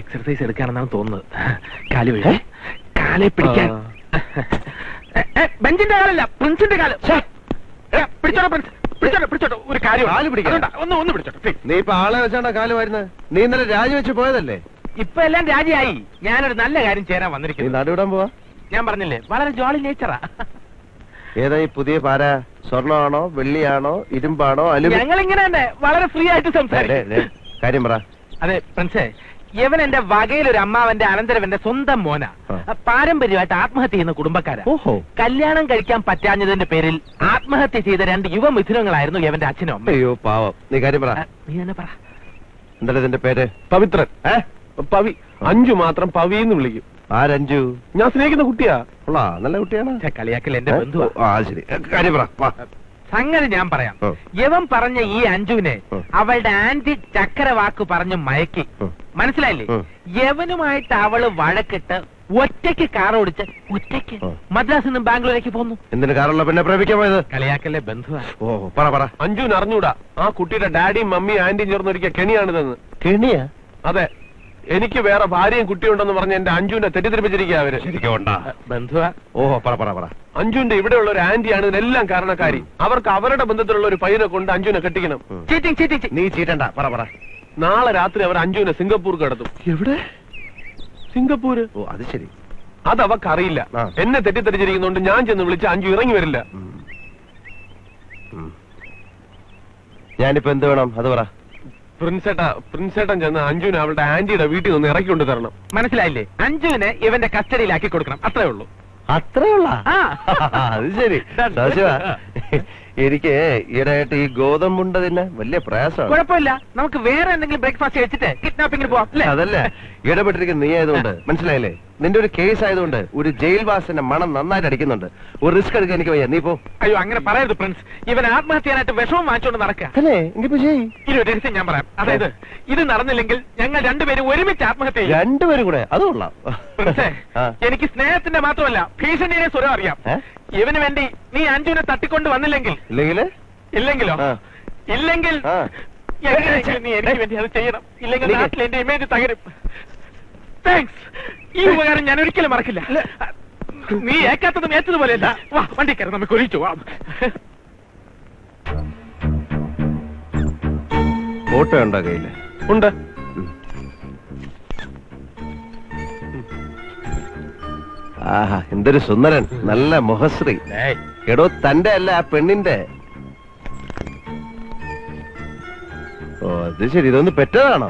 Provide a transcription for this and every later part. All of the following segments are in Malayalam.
എക്സർസൈസ് എടുക്കാണെന്നാണ് തോന്നുന്നത്. കാല് വീഴ, കാലെ പിടിക്കാൻ. ബെഞ്ചിന്റെ കാലല്ല, പ്രിൻസിന്റെ കാല്. പിടിച്ചോട്ടോ പ്രിൻസ്, പിടിച്ചോട്ടോ. ഒരു കാര്യം ഒന്ന് പിടിച്ചോട്ടോ. നീ ഇപ്പൊ ആളെ വെച്ചാണ് കാല് വരുന്നത്. നീ ഇന്നലെ രാജിവെച്ച് പോയതല്ലേ? ഇപ്പൊ എല്ലാം രാജിയായി. ഞാനൊരു നല്ല കാര്യം ചേരാൻ വന്നിരിക്കുന്നു. നടുവിടാൻ പോവാ? ഞാൻ പറഞ്ഞില്ലേ, വളരെ ജോളി നേച്ചറാ. ഏതാ ഈ പുതിയ പാര? സ്വർണ്ണമാണോ, വെള്ളിയാണോ, ഇരുമ്പാണോ, അലുമിനിയം? ഞങ്ങൾ ഇങ്ങനെ തന്നെ വളരെ ഫ്രീ ആയിട്ട് സംസാരിക്കും. കാര്യം പറ. അതെ പ്രിൻസേ, ഇവൻ എന്റെ വകയിലൊരു അമ്മാവന്റെ അനന്തരവന്റെ സ്വന്തം മോനാ. പാരമ്പര്യമായിട്ട് ആത്മഹത്യ ചെയ്യുന്ന കുടുംബക്കാരാ. കല്യാണം കഴിക്കാൻ പറ്റാഞ്ഞതിന്റെ പേരിൽ ആത്മഹത്യ ചെയ്ത 2 യുവമിഥുനങ്ങളായിരുന്നു ഇവന്റെ അച്ഛനും അമ്മ. അയ്യോ പാവം. നീ കാര്യം പറ. നീ തന്നെ പറ. എന്താ ഇതിന്റെ പേര്? പവിത്രൻ. പവി. അഞ്ചു മാത്രം പവി എന്ന് വിളിക്കും. ആരഞ്ചു? ഞാൻ സ്നേഹിക്കുന്ന കുട്ടിയാ. നല്ല കുട്ടിയാണ്. കളിയാക്കൽ എന്റെ ബന്ധുവാ. ശരി, കാര്യം പറ. സംഗതി ഞാൻ പറയാം. യവൻ പറഞ്ഞ ഈ അഞ്ജുവിനെ അവളുടെ ആന്റി ചക്കരവാക്ക് പറഞ്ഞ് മയക്കി. മനസ്സിലായില്ലേ? യവനുമായിട്ട് അവള് വഴക്കിട്ട് ഒറ്റയ്ക്ക് കാർ ഓടിച്ച് ഒറ്റയ്ക്ക് മദ്രാസിൽ നിന്നും ബാംഗ്ലൂരേക്ക് പോന്നു. എന്തിന് കാറുള്ള പിന്നെ പ്രേമിക്കാൻ പോയത്? കളിയാക്കല്ലേ ബന്ധുവാ. പറ. അഞ്ജുവിന് അറിഞ്ഞൂടാ ആ കുട്ടിയുടെ ഡാഡിയും മമ്മിയും ആന്റിയും ചേർന്നൊരിക്കൽ കെണിയാണിതെന്ന്. കെണിയാ? അതെ, എനിക്ക് വേറെ ഭാര്യയും കുട്ടിയുണ്ടെന്ന് പറഞ്ഞ് എന്റെ അഞ്ജുവിനെ തെറ്റിദ്ധരിപ്പിച്ചിരിക്കുക അവര്. ബന്ധുവാ. പറ. അഞ്ജുവിന്റെ ഇവിടെയുള്ള ഒരു ആന്റിയാണ് ഇതിനെല്ലാം കാരണക്കാരി. അവർക്ക് അവരുടെ ബന്ധത്തിലുള്ള ഒരു പയ്യനെ കൊണ്ട് അഞ്ജുവിനെ കെട്ടിക്കണം. നീ ചീറ്റണ്ട. പറ. നാളെ രാത്രി അവർ അഞ്ജുവിനെ സിംഗപ്പൂർ കടത്തും. എവിടെ? സിംഗപ്പൂര്. അത് ശരി. അത് അവക്കറിയില്ല. എന്നെ തെറ്റിദ്ധരിച്ചിരിക്കുന്നോണ്ട് ഞാൻ ചെന്ന് വിളിച്ച അഞ്ജു ഇറങ്ങി വരില്ല. ഞാനിപ്പോ എന്ത് വേണം അത് പറ. പ്രിൻസേട്ടൻ ചെന്ന് അഞ്ജുവിനെ അവളുടെ ആന്റിയുടെ വീട്ടിൽ നിന്ന് ഇറക്കിക്കൊണ്ട് തരണം. മനസ്സിലായില്ലേ? അഞ്ജുവിനെ ഇവന്റെ കസ്റ്റഡിയിലാക്കി കൊടുക്കണം. അത്രേ ഉള്ളൂ. അത്രയുള്ള? അത് ശരി. എനിക്ക് ഈയിടെയായിട്ട് ഈ ഗോതമ്പുണ്ട തന്നെ വലിയ പ്രയാസമാണ്. കുഴപ്പമില്ല, നമുക്ക് വേറെ എന്തെങ്കിലും ബ്രേക്ക്ഫാസ്റ്റ് കഴിച്ചിട്ട് കിഡ്നാപ്പിംഗിന് പോവാം. അതല്ല, ഇടപെട്ടിരിക്കുന്ന നീ ആയതുകൊണ്ട്, മനസ്സിലായില്ലേ? നിന്റെ ഒരു കേസ് ആയതുകൊണ്ട് ഒരു ജയിൽവാസിന്റെ മണം നന്നായിട്ട് അടിക്കുന്നുണ്ട്. ഒരു റിസ്ക് എടുക്കാൻ എനിക്ക് വയ്യ. നീ പോ. അയ്യോ, അങ്ങനെ പറയരുത് പ്രിൻസ്. ഇവൻ ആത്മഹത്യാനായിട്ട് വിഷമം വാങ്ങിച്ചോണ്ട് നടക്കുക. ഇനി ഒരു രഹസ്യം ഞാൻ പറയാം. അതായത് ഇത് നടന്നില്ലെങ്കിൽ ഞങ്ങൾ രണ്ടുപേരും ഒരുമിച്ച് ആത്മഹത്യ ചെയ്യും. രണ്ടുപേരും കൂടെ? അത് കൊള്ളാം. പ്രിൻസേ, എനിക്ക് സ്നേഹത്തിന്റെ മാത്രമല്ല ഭീഷണിയുടെ സ്വരം അറിയാം. ഇവന് വേണ്ടി നീ അഞ്ജുവിനെ തട്ടിക്കൊണ്ട് വന്നില്ലെങ്കിൽ ഇല്ലെങ്കിലോ ഇല്ലെങ്കിൽ നീ എനിക്ക് വേണ്ടി അത് ചെയ്യണം. ഇല്ലെങ്കിൽ നാട്ടിൽ എന്റെ ഇമേജ് തകരും. താങ്ക്സ്. ഈ ഉപകാരം ഞാൻ ഒരിക്കലും മറക്കില്ല. നീ ഏക്കാത്തതും ഏറ്റതുപോലെയല്ല. വാ, വണ്ടി കയറി നമുക്ക് ഒഴിച്ചു പോവാം. ഫോട്ടോ ഉണ്ടോ കയ്യില്? ഉണ്ട്. ആഹാ, എന്തൊരു സുന്ദരൻ, നല്ല മുഖശ്രീ. എടോ, തന്റെ അല്ല ആ പെണ്ണിന്റെ. അത് ശരി. ഇതൊന്ന് പെറ്റതാണോ?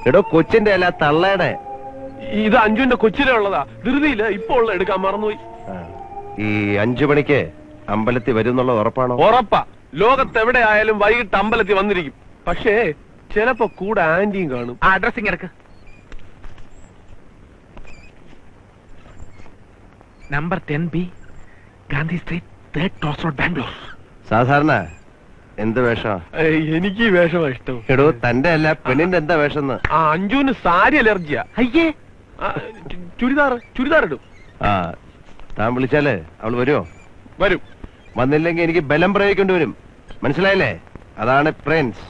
എടോ, കൊച്ചിന്റെ അല്ല തള്ളയുടെ. ഇത് അഞ്ജുവിന്റെ കൊച്ചിലെ ഉള്ളതാ. ധൃതിയില് ഇപ്പൊ ഉള്ള എടുക്കാൻ മറന്നുപോയി. ഈ 5 മണിക്ക് അമ്പലത്തിൽ വരും എന്നുള്ള ഉറപ്പാണോ? ഉറപ്പാ. ലോകത്ത് എവിടെ ആയാലും വൈകിട്ട് അമ്പലത്തിൽ വന്നിരിക്കും. പക്ഷേ ചിലപ്പോ കൂടെ ആന്റിയും കാണും. ആ അഡ്രസ്സിങ് എടുക്ക്. Number 10B, Gandhi street, 3rd cross road, Bangalore. സാധാരണ എന്ത് വേഷം? എനിക്ക് ഈ വേഷമാ ഇഷ്ടം. എടോ, തന്റെ അല്ല പെണ്ണിന്റെ എന്താ വേഷം? അഞ്ജുവിന് സാരി അലർജിയാ. അയ്യേ, ചുരിദാർ ഇടും. താൻ വിളിച്ചാല് അവള് വരുമോ? വരും. വന്നില്ലെങ്കിൽ എനിക്ക് ബലം പ്രയോഗിക്കേണ്ടി വരും. മനസ്സിലായില്ലേ? അതാണ് പ്രിൻസ്.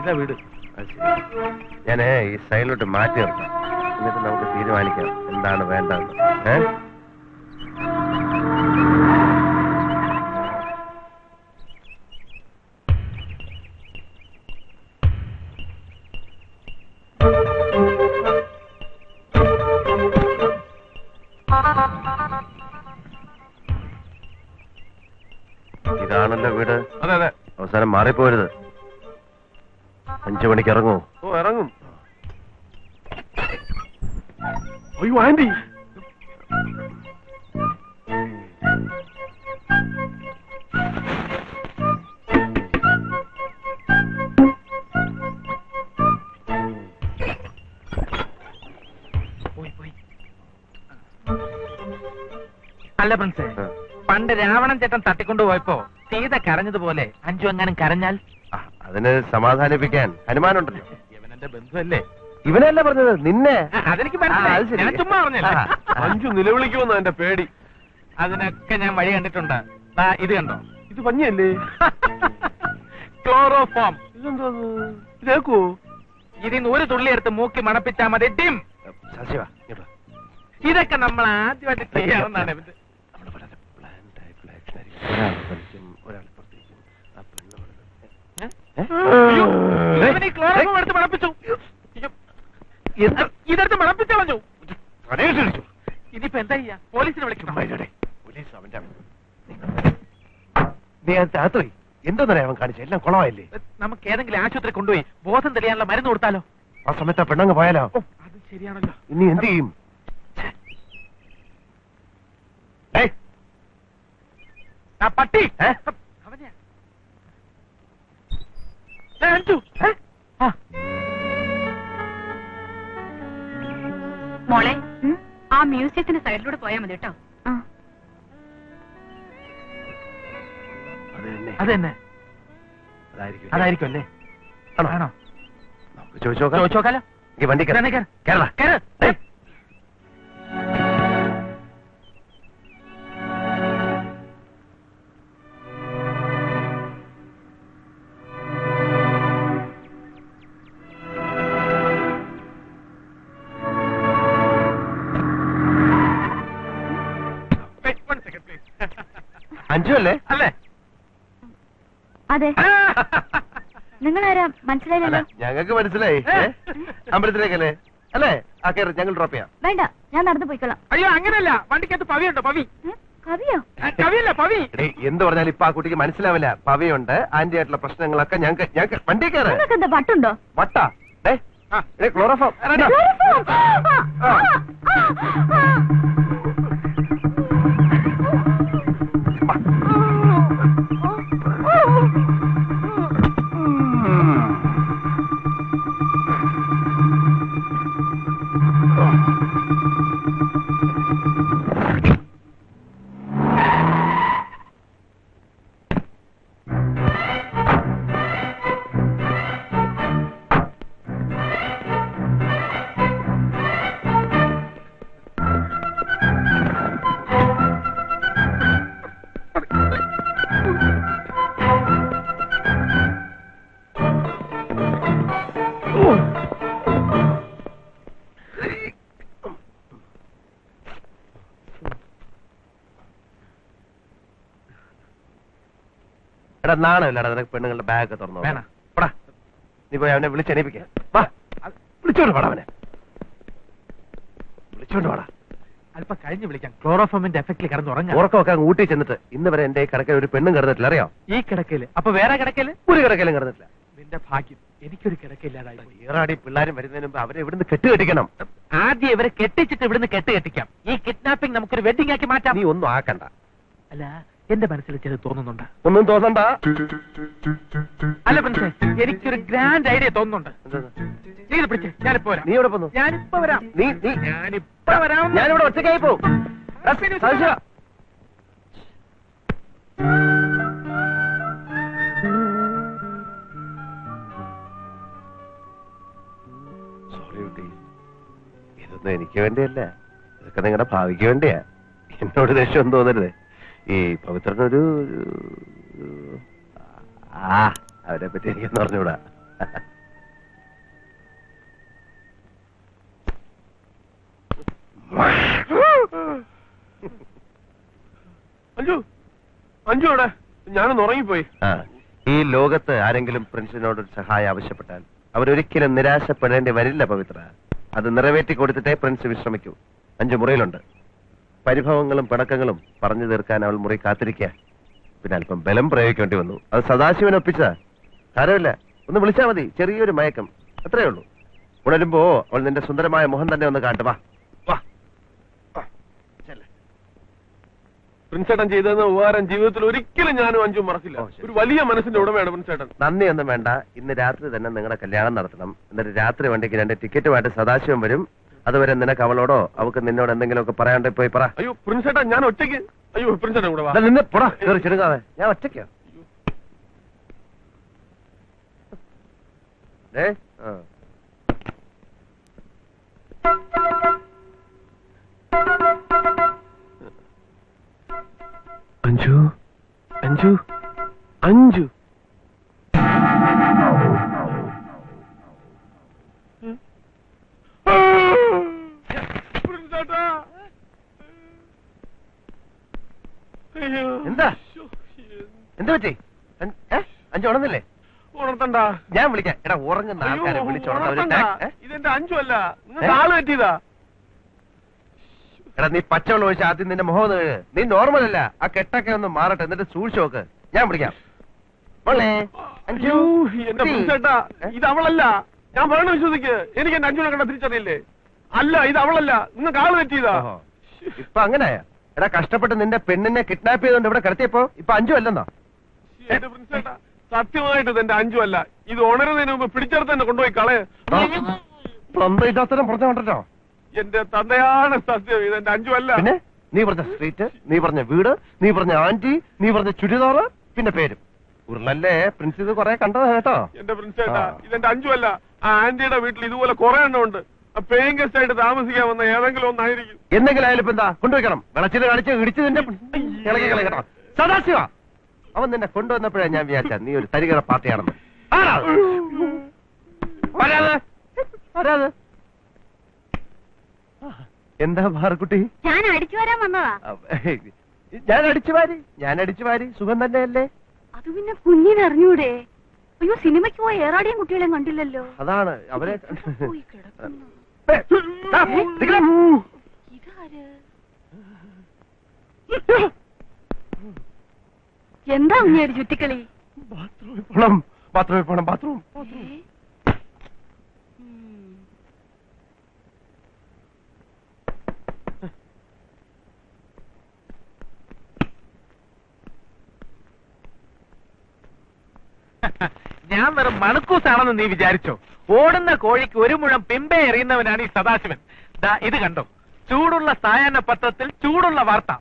ഇതാ വീട്. ഞാനേ ഈ സൈഡിലോട്ട് മാറ്റി നിർത്താം. എന്നിട്ട് നമുക്ക് തീരുമാനിക്കാം എന്താണ് വേണ്ടതെന്ന്. ഇതാണല്ലോ വീട്. അതെ അതെ. അവസാനം മാറിപ്പോരുത്. 5 മണിക്ക് ഇറങ്ങൂ. ഇറങ്ങും. അയ്യോ ആന്റി. അല്ല പ്രിൻസേ, പണ്ട് രാവണൻ ചേട്ടൻ തട്ടിക്കൊണ്ടുപോയപ്പോ സീത കരഞ്ഞതുപോലെ അഞ്ചു എങ്ങാനും കരഞ്ഞാൽ? അതിന് സമാധാനിപ്പിക്കാൻ ഹനുമാനുണ്ടല്ലോ. ഇവനെന്റെ ബന്ധുവല്ലേ? ഇവനല്ല പറഞ്ഞത്, നിന്നെ. അതെനിക്ക് മനസ്സിലായി, ഞാൻ ചുമ്മാ പറഞ്ഞില്ല. അഞ്ചു നിലവിളിക്കുമെന്നാ എന്റെ പേടി. അതിനൊക്കെ ഞാൻ വഴി കണ്ടിട്ടുണ്ട്. ഇത് കണ്ടോ? ഇത് പഞ്ഞല്ലേ? ക്ലോറോഫോം. ഇതെന്തോ ഇതേക്കോ? ഇതിന്ന് ഒരു തുള്ളി എടുത്ത് മൂക്കി മണപ്പിച്ചാ മതി. ഡിം. ശശിവാ, ഇങ്ങോട്ട് വാ. ഇതൊക്കെ നമ്മൾ ആദ്യമായിട്ട് ചെയ്യാവുന്നതാണ്. നമ്മുടെ വളരെ planned ആയിട്ടുള്ള action ആയിരിക്കും. ഒരാൾ വലിക്കും, ഒരാൾ പുറത്തേക്കും. ആ പെണ്ണ് അയ്യോ, ഇവന് ഈ ക്ലോറോഫോം എടുത്ത് മണപ്പിച്ചു. ഇതെടുത്ത് മണപ്പിച്ചു കളഞ്ഞു. ഇനിയിപ്പോ എന്താ ചെയ്യാ? പോലീസിനെ വിളിക്കണം. പോലീസ് അവന്റെ നീ അകത്ത് എന്തോന്നറിയാ അവൻ കാണിച്ചു? എല്ലാം കുളമായില്ലേ? നമുക്ക് ഏതെങ്കിലും ആശുപത്രി കൊണ്ടുപോയി ബോധം തെളിയാനുള്ള മരുന്ന് കൊടുത്താലോ? ആ സമയത്ത് ആ പെണ്ണങ്ങ് പോയാലോ? അത് ശരിയാണല്ലോ. ഇനി എന്ത് ചെയ്യും? ആ പട്ടി അവനെയാ. അഞ്ചു, മോളെ, ആ മ്യൂസിയത്തിന്റെ സൈഡിലൂടെ പോയാൽ മതി കേട്ടോ. അത് തന്നെ. അതായിരിക്കും അല്ലേ? ആണോ? നമുക്ക് ചോദിച്ചോക്കാലോ. വണ്ടി കേരള. അഞ്ചു അല്ലേ? അല്ലേ? അതെ. നിങ്ങളാരാ? മനസ്സിലായില്ലല്ലോ. ഞങ്ങൾക്ക് മനസ്സിലായി. അമ്പലത്തിലേക്കല്ലേ? അല്ലേ? ആ കയറി, ഞങ്ങൾ ഡ്രോപ്പ് ചെയ്യാം. വേണ്ട, ഞാൻ നടന്നു പോയിക്കൊള്ളാം. അയ്യോ അങ്ങനല്ല, വണ്ടിക്കകത്ത് പവിയുണ്ടോ? പവി. കവിയോ? കവിയല്ല, പവി. എന്ത് പറഞ്ഞാലും ഇപ്പൊ ആ കുട്ടിക്ക് മനസ്സിലാവില്ല. പവിയുണ്ട്, ആന്റി ആയിട്ടുള്ള പ്രശ്നങ്ങളൊക്കെ ഞങ്ങൾക്ക് വണ്ടി കയറി. നിങ്ങൾക്ക് എന്താ വട്ടുണ്ടോ? വട്ടാ? ക്ലോറോഫോം. എടാ നാണമില്ലടാ നിനക്ക് പെണ്ണുങ്ങളുടെ ബാഗ് തുറന്നു? വേണം. നീ പോയി അവനെ വിളിച്ചെണീപ്പിക്കാം. വാ, വിളിച്ചോണ്ട് പാടാ അവനെ. വിളിച്ചോണ്ട് പാടാ. അല്പം കഴിഞ്ഞ് വിളിക്കാം. ക്ലോറോഫോമിന്റെ എഫക്റ്റിൽ കിടന്നുറങ്ങാം. ഉറക്കമൊക്കെ അങ്ങ് ഊട്ടി ചെന്നിട്ട് ഇന്ന് വരെ എന്റെ കിടക്കയിൽ ഒരു പെണ്ണും കിടന്നിട്ടില്ല, അറിയോ? ഈ കിടക്കയില്? അപ്പൊ വേറെ കിടക്കയില്? ഒരു കിടക്കയിലും കിടന്നിട്ടില്ല. നിന്റെ ഭാഗ്യം, എനിക്കൊരു കിടക്കയില്ലാതായി. ഏറാടി പിള്ളേരും വരുന്നതിന് മുമ്പ് അവരെ ഇവിടുന്ന് കെട്ടുകെട്ടിക്കണം. ആദ്യം ഇവരെ കെട്ടിച്ചിട്ട് ഇവിടുന്ന് കെട്ടിക്കാം. ഈ കിഡ്നാപ്പിംഗ് നമുക്കൊരു വെഡിങ് ആക്കി മാറ്റാം. നീ ഒന്നും ആക്കണ്ട. അല്ല, എന്റെ മനസ്സിൽ ചില തോന്നുന്നുണ്ട്. ഒന്നും തോന്നണ്ട. അല്ല പ്രിൻസേ, എനിക്കൊരു ഗ്രാൻഡ് ഐഡിയ തോന്നുന്നുണ്ട്. നീ ഇത് പിടിച്ചേ, ഞാനിപ്പോ വരാം. നീ എവിടെ പോന്നു? ഞാനിപ്പോ വരാം. ഞാനിപ്പോ വരാം. ഞാനിവിടെ ഒറ്റയ്ക്കായി പോവും. സോറി കുട്ടി, ഇതൊന്നും എനിക്ക് വേണ്ടിയല്ല, ഇതൊക്കെ നിങ്ങളുടെ ഭാവിക്ക് വേണ്ടിയാ. എന്നോട് ദേഷ്യം തോന്നരുത്. ഈ പവിത്രനൊരു അവരെ പറ്റി എനിക്കൊന്നും പറഞ്ഞുകൂടാ. അഞ്ചു അവിടെ ഞാനൊന്ന് ഉറങ്ങിപ്പോയി. ഈ ലോകത്ത് ആരെങ്കിലും പ്രിൻസിനോടൊരു സഹായം ആവശ്യപ്പെട്ടാൽ അവരൊരിക്കലും നിരാശപ്പെടേണ്ടി വരില്ല പവിത്ര. അത് നിറവേറ്റി കൊടുത്തിട്ടേ പ്രിൻസ് വിശ്രമിക്കൂ. 5 മുറിയിലുണ്ട്. പരിഭവങ്ങളും പിണക്കങ്ങളും പറഞ്ഞു തീർക്കാൻ അവൾ മുറി കാത്തിരിക്കുക. പിന്നെ അല്പം ബലം പ്രയോഗിക്കേണ്ടി വന്നു. അത് സദാശിവൻ ഒപ്പിച്ചതാ. സാരമില്ല, ഒന്ന് വിളിച്ചാൽ മതി. ചെറിയൊരു മയക്കം, അത്രേ ഉള്ളൂ. ഉണരുമ്പോ അവൾ നിന്റെ സുന്ദരമായ മുഖം തന്നെ ഒന്ന് കാട്ടു. വാ വാ. പ്രിൻസേട്ടൻ ചെയ്തെന്ന ഉപകാരം ജീവിതത്തിൽ ഒരിക്കലും ഞാനും അഞ്ചും മറക്കില്ല. ഒരു വലിയ മനസ്സിന്റെ ഉടമയാണ് പ്രിൻസേട്ടൻ. നന്ദിയൊന്നും വേണ്ട. ഇന്ന് രാത്രി തന്നെ നിങ്ങളുടെ കല്യാണം നടത്തണം. എന്നിട്ട് രാത്രി വണ്ടിക്ക് 2 ടിക്കറ്റുമായിട്ട് സദാശിവം വരും. അതുവരെ നിനക്ക് അവളോടോ അവക്ക് നിന്നോട് എന്തെങ്കിലുമൊക്കെ പറയാണ്ട് പോയി പറ. അയ്യോ പ്രിൻസേട്ടാ ഞാൻ ഒറ്റയ്ക്ക്. അയ്യോ പ്രിൻസേട്ടാ കൂടെ വാ. നിന്ന് പോടാ, കേറി ചെറുകാതെ. ഞാൻ ഒറ്റയ്ക്കാ. അഞ്ജു അഞ്ജു അഞ്ജു എന്താ എന്താ പറ്റി? അഞ്ചു ഉണർന്നില്ലേ? ഉണർത്തണ്ട, ഞാൻ വിളിക്കാം. എടാ ഉറങ്ങുന്ന ആൾക്കാരെ വിളിച്ചോളാം. ഇതെന്റെ അഞ്ജു അല്ല, നിങ്ങൾക്ക് ആള് പറ്റിയതാ. എടാ നീ പച്ചവെള്ളം ഒഴിച്ച് ആദ്യം നിന്റെ മുഖം ഒന്ന് കഴുക്. നീ നോർമൽ അല്ല, ആ കെട്ടൊക്കെ ഒന്ന് മാറട്ടെ, എന്നിട്ട് സൂക്ഷിച്ചു നോക്ക്. ഞാൻ വിളിക്കാം. അയ്യോ എന്റെ പ്രിൻസേട്ടാ, ഇത് അവളല്ല. ഞാൻ പറയണ വിശ്വസിക്ക്. എനിക്ക് എന്റെ അഞ്ജുനെ കണ്ട തിരിച്ചറിയില്ലേ? അല്ല, ഇത് അവളല്ല, നിങ്ങൾക്ക് ആള് പറ്റിയതാ. ഇപ്പൊ അങ്ങനെയാ? എടാ കഷ്ടപ്പെട്ട് നിന്റെ പെണ്ണിനെ കിഡ്നാപ്പ് ചെയ്തോണ്ട് ഇവിടെ കിടത്തിയപ്പോ ഇപ്പൊ അഞ്ചു അല്ലെന്നോ? എന്റെ പ്രിൻസേട്ടാ, സത്യമായിട്ട് എന്റെ അഞ്ജു അല്ല. ഇത് ഉണരുന്നതിന് മുമ്പ് പിടിച്ചെടുത്ത് തന്നെ കൊണ്ടുപോയി കളയെ. സ്വന്തം പറഞ്ഞോ? എന്റെ തന്തയാണ് സത്യം, ഇത് എന്റെ അഞ്ജു അല്ല. പിന്നെ നീ പറഞ്ഞ സ്ട്രീറ്റ്, നീ പറഞ്ഞ വീട്, നീ പറഞ്ഞ ആന്റി, നീ പറഞ്ഞ ചുരിദാറ്, പിന്നെ പേരും ഉരുളല്ലേ? പ്രിൻസ് ഇത് കൊറേ കണ്ടതാ കേട്ടോ. എന്റെ പ്രിൻസേട്ടാ, ഇതെന്റെ അഞ്ജു അല്ല. ആ ആന്റിയുടെ വീട്ടിൽ ഇതുപോലെ കുറെ എണ്ണം ഉണ്ട്. പേയിങ് ഗസ്റ്റ് ആയിട്ട് താമസിക്കാൻ വന്ന ഏതെങ്കിലും ഒന്നായിരിക്കും. എന്തെങ്കിലും ആയാലും ഇപ്പൊ എന്താ കൊണ്ടുവയ്ക്കണം? വെളച്ചിൽ കളിച്ച് ഇടിച്ച് നിന്റെ ഇളകി കളി കേട്ടോ. സദാശിവ, അവൻ നിന്നെ കൊണ്ടുവന്നപ്പോഴാ ഞാൻ വിചാരിച്ച നീ ഒരു തരികട പാർട്ടിയാണെന്ന്. എന്താ ഭാർക്കുട്ടി? ഞാൻ അടിച്ചു വരാൻ വന്നതാ. ഞാൻ അടിച്ചു വാരി. സുഖം തന്നെയല്ലേ? അത് പിന്നെ കുഞ്ഞിനറിഞ്ഞൂടെ? അയ്യോ, സിനിമയ്ക്ക് പോയ ഏറാടിയും കുട്ടികളെയും കണ്ടില്ലല്ലോ. അതാണ് അവരെ. പോയി കിടക്കുന്നു. ഇതാര്? എന്താ ഉണ്ണിയൊരു ചുറ്റിക്കളി? ബാത്റൂമിൽ പോണം. ബാത്റൂം. ഞാൻ വെറും മണക്കൂസാണെന്ന് നീ വിചാരിച്ചോ? ഓടുന്ന കോഴിക്ക് ഒരു മുഴം പിമ്പെ എറിയുന്നവനാണ് ഈ സദാശിവൻ. ദാ ഇത് കണ്ടോ, ചൂടുള്ള സായാഹ്ന പത്രത്തിൽ ചൂടുള്ള വാർത്ത.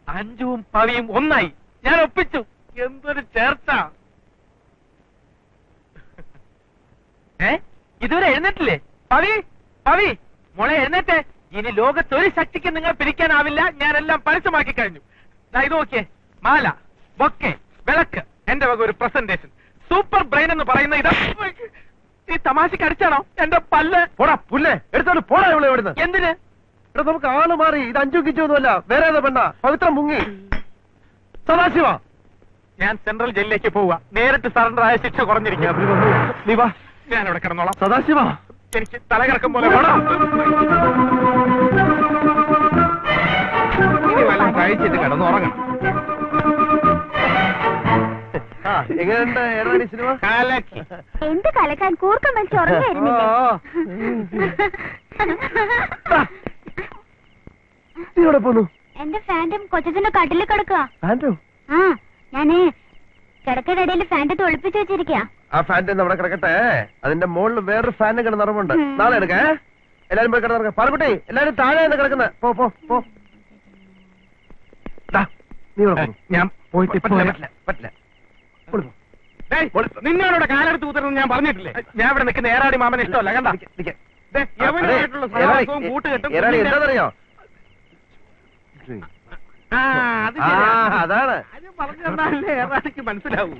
അഞ്ജുവും പവിയും ഒന്നായി. ഞാൻ ഒപ്പിച്ചു. എന്തൊരു ചേർച്ച! ഇതുവരെ എഴുന്നേറ്റില്ലേ? പവി മോളെ എഴുന്നേറ്റ്. ഇനി ലോകത്തൊരു ശക്തിക്ക് നിങ്ങൾ പിരിക്കാനാവില്ല. ഞാനെല്ലാം പരസ്യമാക്കി കഴിഞ്ഞു. ഇത് നോക്കിയേ, മാല, ബൊക്കെ, വിളക്ക്, എന്റെ വക ഒരു പ്രസന്റേഷൻ. സൂപ്പർ ബ്രെയിൻ എന്ന് പറയുന്ന ഇത് ഈ തമാശക്ക് അടിച്ചാണോ? എന്റെ പല്ല് പോടാ പുല്ലേ, എടുത്തോണ്ട് പോടാ ഇവിടെ ഇവിടുന്ന്. എന്തിന്? ഇവിടെ നമുക്ക് ആള് മാറി. ഇത് അഞ്ചു കിച്ചൊന്നുമല്ല, വേറെ ഏതാ പെണ്ണ? പവിത്രം മുങ്ങി. സദാശിവ, ഞാൻ സെൻട്രൽ ജയിലിലേക്ക് പോവുക. നേരിട്ട് സറണ്ടർ ആയ ശിക്ഷ കുറഞ്ഞിരിക്കുക. നീ വാ, ഞാനിവിടെ കിടന്നോളാം. സദാശിവ, എനിക്ക് തലകറക്കം പോലെ വേണം. ഇനി വല്ലതും കഴിച്ചിട്ട് കിടന്നുറങ്ങണം. എങ്ങനെയുണ്ട് ഏറാടി സിനിമ? കാലക്കി. എന്ത് കലക്കാൻ? കൂർക്കം വെച്ച് ഉറങ്ങായിരുന്നില്ലേ? ഇവിടെ പോന്നു. എന്റെ ഫാൻറ്റും കൊച്ചച്ഛന്റെ കട്ടില് കിടക്കുക. ഫാൻറ്റോ? ആ, ഞാന് കിടക്കയുടെ ഇടയിൽ ഫാൻറ്റ് ഒളിപ്പിച്ചു വെച്ചിരിക്കുക. ആ ഫാൻറ്റ് നമ്മുടെ കിടക്കട്ടെ. അതിന്റെ മുകളിൽ വേറൊരു ഫാനിന് കിടന്ന് നിറമുണ്ട്. നാളെ എടുക്കേ. എല്ലാരും പോയി കിടന്നിറങ്ങ. പാർക്കുട്ടി, എല്ലാരും താഴെ കിടക്കുന്നത്. പോ. നീ ഞാൻ പോയിട്ട് പറ്റില്ല. നിന്നോടെ കാലെടുത്ത് കൂത്തരുന്ന് ഞാൻ പറഞ്ഞിട്ടില്ലേ? ഞാൻ ഇവിടെ നിൽക്കുന്ന ഏറാടി മാമനെ ഇഷ്ടമല്ല. കണ്ട എന്താണെന്നറിയോ? അതാണ് പറഞ്ഞു തന്നാലേ ഏറാടിക്ക് മനസ്സിലാവൂ.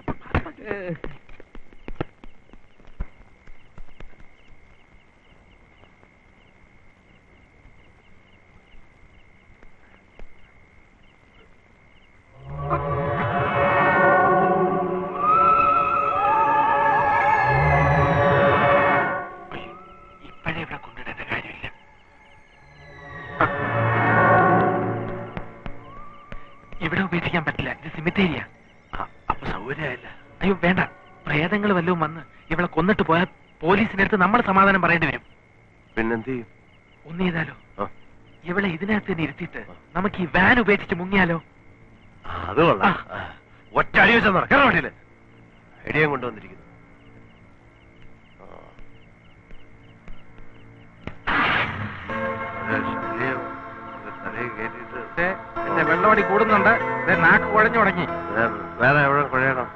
ഇവിടെ ഉപേക്ഷിക്കാൻ പറ്റില്ല. ഇത് സിമിത്തേരിയ. അപ്പൊ സൗകര്യമായില്ല. അയ്യോ വേണ്ട, പ്രേതങ്ങൾ വല്ലതും വന്ന് ഇവളെ കൊന്നിട്ട് പോയാൽ പോലീസിനടുത്ത് നമ്മൾ സമാധാനം പറയേണ്ടി വരും. പിന്നെന്ത് ചെയ്യും? ഒന്ന് ചെയ്താലോ? ഇവളെ ഇതിനകത്ത് തന്നെ ഇരുത്തിയിട്ട് നമുക്ക് ഈ വാൻ ഉപേക്ഷിച്ച് മുങ്ങിയാലോ? അത് കൊള്ളാം. ഒറ്റ അടി വെച്ചാൽ നടക്കാൻ വേണ്ടിയില്ലേ ഐഡിയ കൊണ്ടുവന്നിരിക്കുന്നു. എന്റെ വെള്ളമടി കൂടുന്നുണ്ട്. നാക്ക് കുഴഞ്ഞു തുടങ്ങി. വേറെ എവിടെ കുഴയണം?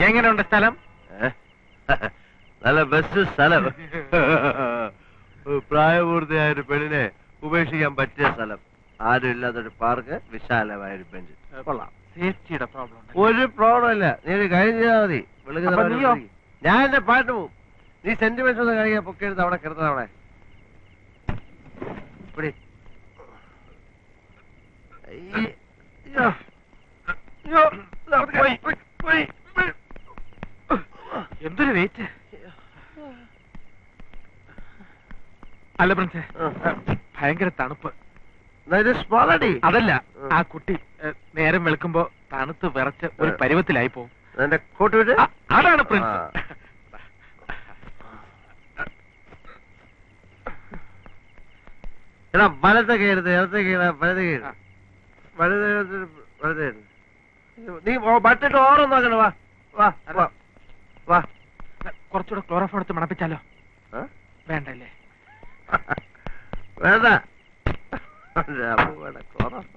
എങ്ങനെയുണ്ട് സ്ഥലം? നല്ല ബെസ്റ്റ് സ്ഥലം. പ്രായപൂർത്തിയായ ഒരു പെണ്ണിനെ ഉപേക്ഷിക്കാൻ പറ്റിയ സ്ഥലം. ആരും ഇല്ലാത്തൊരു പാർക്ക്, വിശാലമായ ഒരു ബെഞ്ച്. കൊള്ളാം. സേഫ്റ്റിയുടെ പ്രോബ്ലം ഒരു പ്രോബ്ലം ഇല്ല. നീ ഒരു കാര്യം ചെയ്താൽ മതി. അപ്പൊ നീയോ? ഞാൻ എന്റെ പാട്ട് പോവും. നീ സെന്റിമെന്റ്സ് ഒന്ന് കഴിയാൻ പൊക്കെടുത്ത് അവിടെ കിടന്ന അവിടെ എന്തൊരു വെയിറ്റ്. അല്ല പ്രിൻസേ, ഭയങ്കര തണുപ്പ്. അതല്ല, ആ കുട്ടി നേരം വെളുക്കുമ്പോ തണുത്ത് വിറച്ച് ഒരു പരുവത്തിലായി പോവും. എന്റെ കോട്ട് വിട്ട് അതാണ് പ്രിൻസ്. എടാ വലത്തെ കയറുന്നത്, ഇടത്തെ കയറ, വലത് കയറ, വലത് വലത് കയറുന്നത്. നീ ബട്ടിട്ട് ഓറം നോക്കണം. വാ വാ വാ വാ. കുറച്ചുകൂടെ ക്ലോറോഫോൺ എടുത്ത് മണപ്പിച്ചാലോ? വേണ്ടല്ലേ? വേണ്ട. ക്ലോറോഫോൺ